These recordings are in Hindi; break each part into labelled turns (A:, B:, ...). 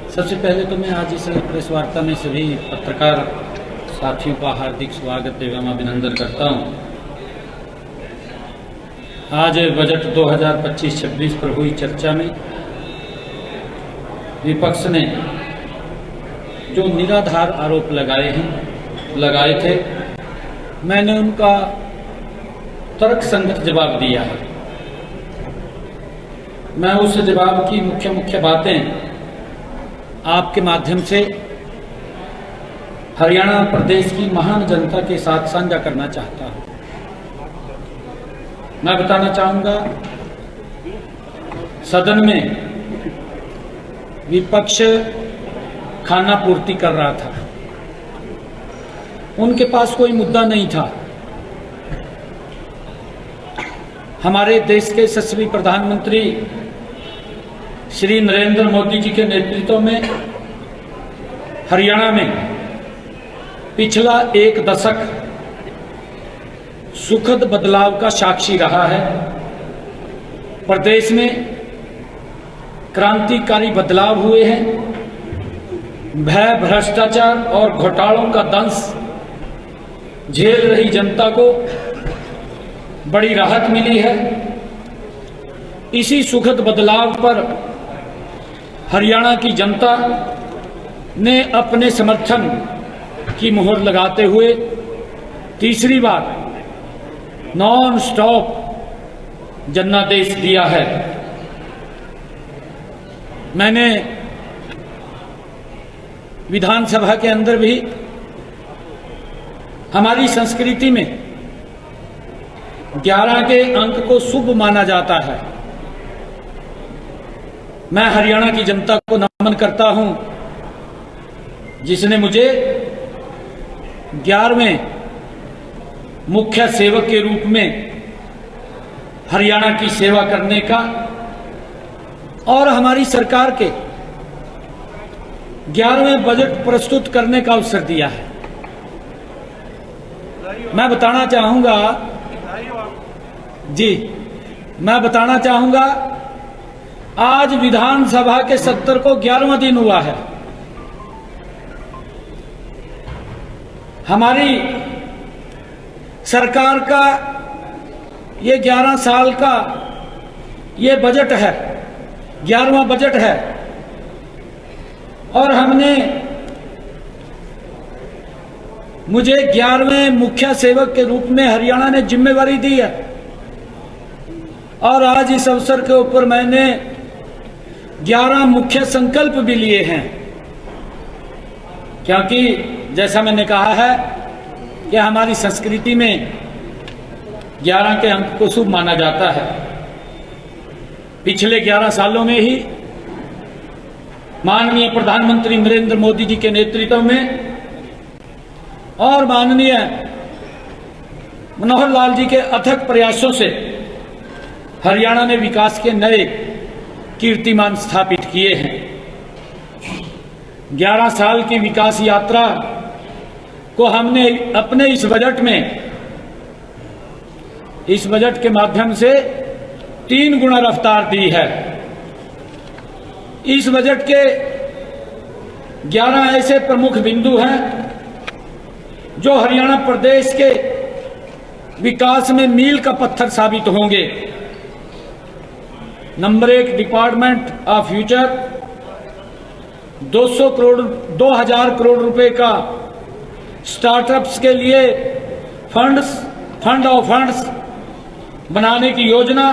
A: सबसे पहले तो मैं आज इस प्रेस वार्ता में सभी पत्रकार साथियों का हार्दिक स्वागत एवं अभिनंदन करता हूं। आज बजट 2025-26 पर हुई चर्चा में विपक्ष ने जो निराधार आरोप लगाए थे, मैंने उनका तर्कसंगत जवाब दिया है। मैं उस जवाब की मुख्य बातें आपके माध्यम से हरियाणा प्रदेश की महान जनता के साथ साझा करना चाहता हूं। मैं बताना चाहूंगा, सदन में विपक्ष खाना पूर्ति कर रहा था, उनके पास कोई मुद्दा नहीं था। हमारे देश के यशस्वी प्रधानमंत्री श्री नरेंद्र मोदी जी के नेतृत्व में हरियाणा में पिछला एक दशक सुखद बदलाव का साक्षी रहा है। प्रदेश में क्रांतिकारी बदलाव हुए हैं। भय, भ्रष्टाचार और घोटालों का दंश झेल रही जनता को बड़ी राहत मिली है। इसी सुखद बदलाव पर हरियाणा की जनता ने अपने समर्थन की मुहर लगाते हुए तीसरी बार नॉन स्टॉप जनादेश दिया है। मैंने विधानसभा के अंदर भी हमारी संस्कृति में 11 के अंक को शुभ माना जाता है। मैं हरियाणा की जनता को नमन करता हूं, जिसने मुझे 11वें मुख्य सेवक के रूप में हरियाणा की सेवा करने का और हमारी सरकार के 11वें बजट प्रस्तुत करने का अवसर दिया है। मैं बताना चाहूंगा आज विधानसभा के सत्र को 11वां दिन हुआ है। हमारी सरकार का ये 11 साल का ये बजट है, 11वां बजट है, और मुझे 11वें मुख्य सेवक के रूप में हरियाणा ने जिम्मेवारी दी है। और आज इस अवसर के ऊपर मैंने 11 मुख्य संकल्प भी लिए हैं, क्योंकि जैसा मैंने कहा है कि हमारी संस्कृति में 11 के अंक को शुभ माना जाता है। पिछले 11 सालों में ही माननीय प्रधानमंत्री नरेंद्र मोदी जी के नेतृत्व में और माननीय मनोहर लाल जी के अथक प्रयासों से हरियाणा ने विकास के नए कीर्तिमान स्थापित किए हैं। 11 साल की विकास यात्रा को हमने अपने इस बजट के माध्यम से 3 गुना रफ्तार दी है। इस बजट के 11 ऐसे प्रमुख बिंदु हैं जो हरियाणा प्रदेश के विकास में मील का पत्थर साबित होंगे। Number 1, department of future, 2000 crore रुपए का स्टार्टअप्स के लिए फंड ऑफ फंड्स बनाने की योजना,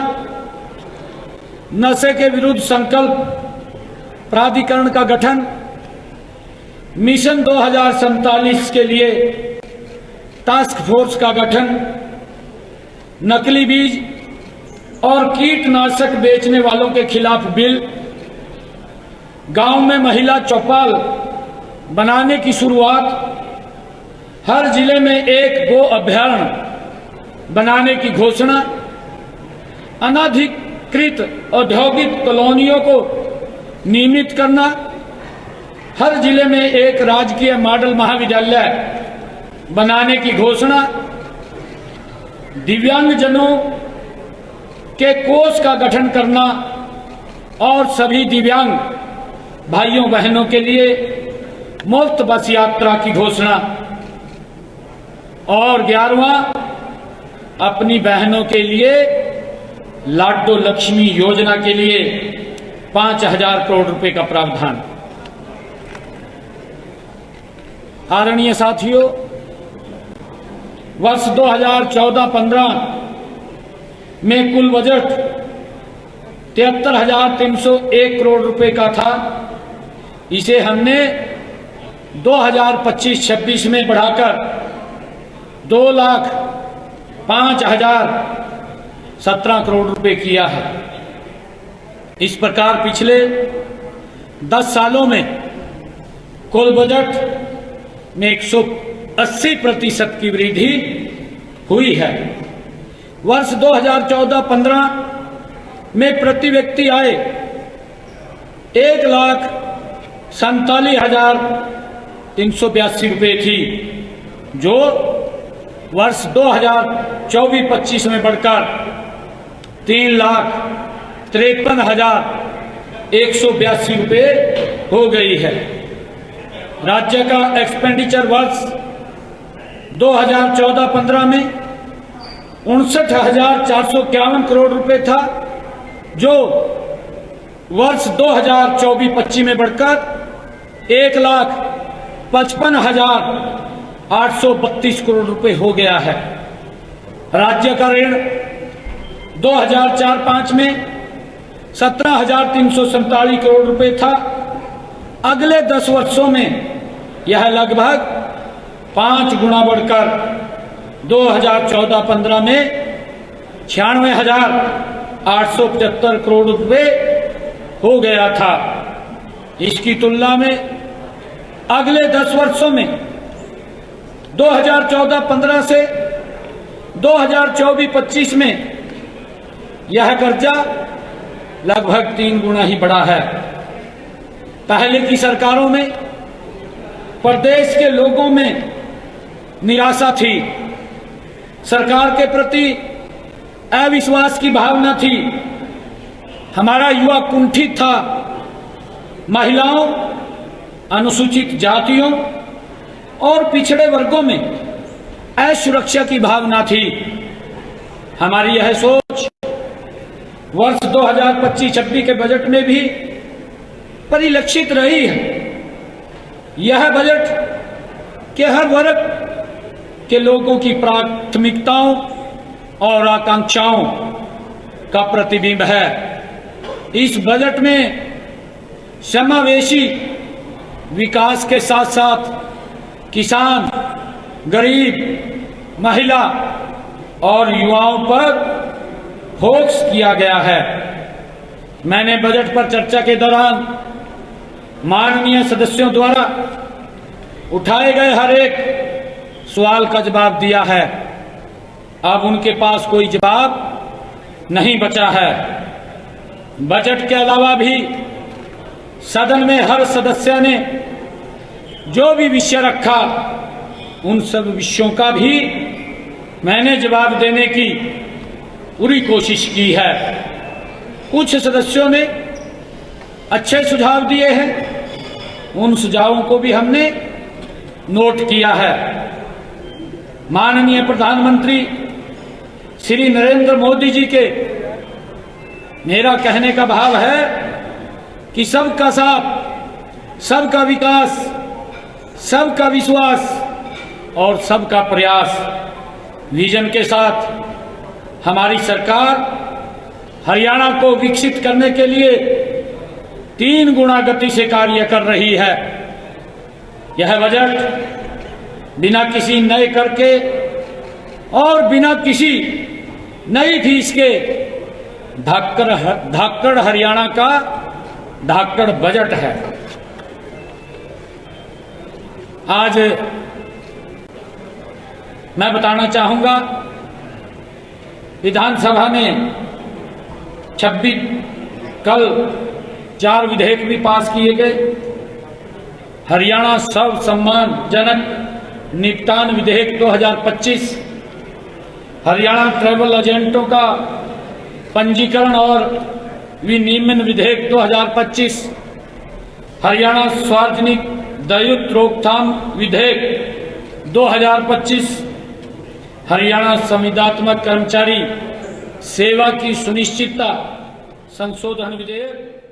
A: नशे के विरुद्ध संकल्प प्राधिकरण का गठन, मिशन 2047 के लिए टास्क फोर्स का गठन, नकली बीज और कीटनाशक बेचने वालों के खिलाफ बिल, गांव में महिला चौपाल बनाने की शुरुआत, हर जिले में एक गो अभयारण्य बनाने की घोषणा, अनाधिकृत औद्योगिक कॉलोनियों को नियमित करना, हर जिले में एक राजकीय मॉडल महाविद्यालय बनाने की घोषणा, दिव्यांगजनों के कोष का गठन करना और सभी दिव्यांग भाइयों बहनों के लिए मुफ्त बस यात्रा की घोषणा। और 11वां, अपनी बहनों के लिए लाडो लक्ष्मी योजना के लिए 5,000 करोड़ रुपए का प्रावधान। आदरणीय साथियों, वर्ष 2014-15 में कुल बजट 73,301 करोड़ रुपए का था। इसे हमने 2025-26 में बढ़ाकर 2,05,017 करोड़ रुपए किया है। इस प्रकार पिछले 10 सालों में कुल बजट में 180% की वृद्धि हुई है। वर्ष 2014-15 में प्रति व्यक्ति आय 1,47,382 रुपये थी, जो वर्ष 2024-25 में बढ़कर 3,53,182 रुपये हो गई है। राज्य का एक्सपेंडिचर वर्ष 2014-15 में 59,451 करोड़ रुपए था, जो वर्ष 2024-25 में बढ़कर 1,55,832 करोड़ रुपए हो गया है। राज्य का ऋण 2004-05 में 17,347 करोड़ रुपए था। अगले 10 वर्षों में यह लगभग 5 गुना बढ़कर 2014-15 में 96,875 करोड़ रुपए हो गया था। इसकी तुलना में अगले 10 वर्षों में 2014-15 से 2024-25 में यह कर्जा लगभग 3 गुना ही बढ़ा है। पहले की सरकारों में प्रदेश के लोगों में निराशा थी, सरकार के प्रति अविश्वास की भावना थी, हमारा युवा कुंठित था, महिलाओं, अनुसूचित जातियों और पिछड़े वर्गों में असुरक्षा की भावना थी। हमारी यह सोच वर्ष 2025-26 के बजट में भी परिलक्षित रही है। यह बजट के हर वर्ग के लोगों की प्राथमिकताओं और आकांक्षाओं का प्रतिबिंब है। इस बजट में समावेशी विकास के साथ साथ किसान, गरीब, महिला और युवाओं पर फोकस किया गया है। मैंने बजट पर चर्चा के दौरान माननीय सदस्यों द्वारा उठाए गए हर एक सवाल का जवाब दिया है। अब उनके पास कोई जवाब नहीं बचा है। बजट के अलावा भी सदन में हर सदस्य ने जो भी विषय रखा, उन सब विषयों का भी मैंने जवाब देने की पूरी कोशिश की है। कुछ सदस्यों ने अच्छे सुझाव दिए हैं, उन सुझावों को भी हमने नोट किया है। माननीय प्रधानमंत्री श्री नरेंद्र मोदी जी के मेरा कहने का भाव है कि सबका साथ, सबका विकास, सबका विश्वास और सबका प्रयास विजन के साथ हमारी सरकार हरियाणा को विकसित करने के लिए 3 गुना गति से कार्य कर रही है। यह बजट बिना किसी नए कर के और बिना किसी नई फीस के धाकड़ हरियाणा का धाकड़ बजट है। आज मैं बताना चाहूंगा, विधानसभा में 26 कल 4 विधेयक भी पास किए गए। हरियाणा सर्व सम्मानजनक निपटान विधेयक 2025, हरियाणा ट्रैवल एजेंटों का पंजीकरण और विनियमन विधेयक 2025, हरियाणा सार्वजनिक दायित्व रोकथाम विधेयक 2025, हरियाणा संविदात्मक कर्मचारी सेवा की सुनिश्चितता संशोधन विधेयक